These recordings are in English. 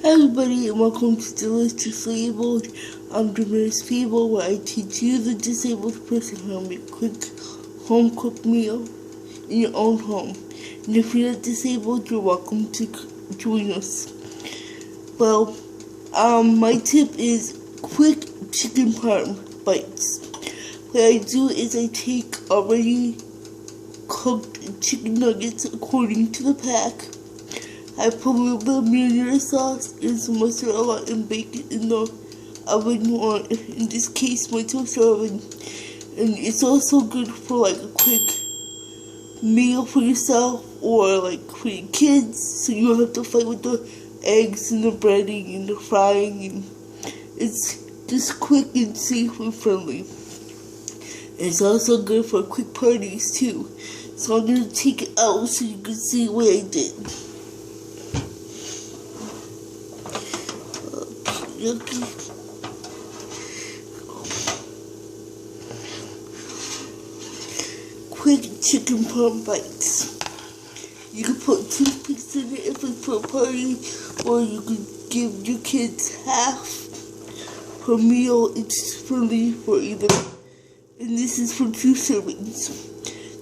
Hi everybody and welcome to Delicious Disabled. I'm Damaris Feeble, where I teach you, the disabled person, how to make quick home-cooked meal in your own home. And if you're not disabled, you're welcome to join us. Well, my tip is quick chicken parm bites. What I do is I take already cooked chicken nuggets according to the pack. I put a little bit of marinara sauce and some mozzarella and bake it in the oven, or in this case my toaster oven. And it's also good for like a quick meal for yourself or like for your kids, so you don't have to fight with the eggs and the breading and the frying, and it's just quick and safe and friendly. And it's also good for quick parties too. So I'm going to take it out so you can see what I did. Okay. Quick chicken parm bites. You can put toothpicks in it if it's for a party, or you can give your kids half per meal. It's friendly for either. And this is for 2 servings.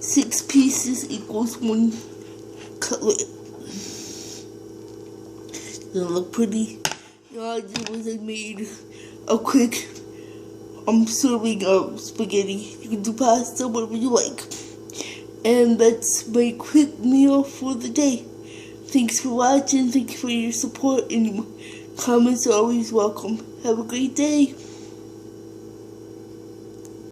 6 pieces equals 1 cutlet. Doesn't look pretty. All I did was I made a quick serving of spaghetti. You can do pasta, whatever you like. And that's my quick meal for the day. Thanks for watching. Thank you for your support, and comments are always welcome. Have a great day.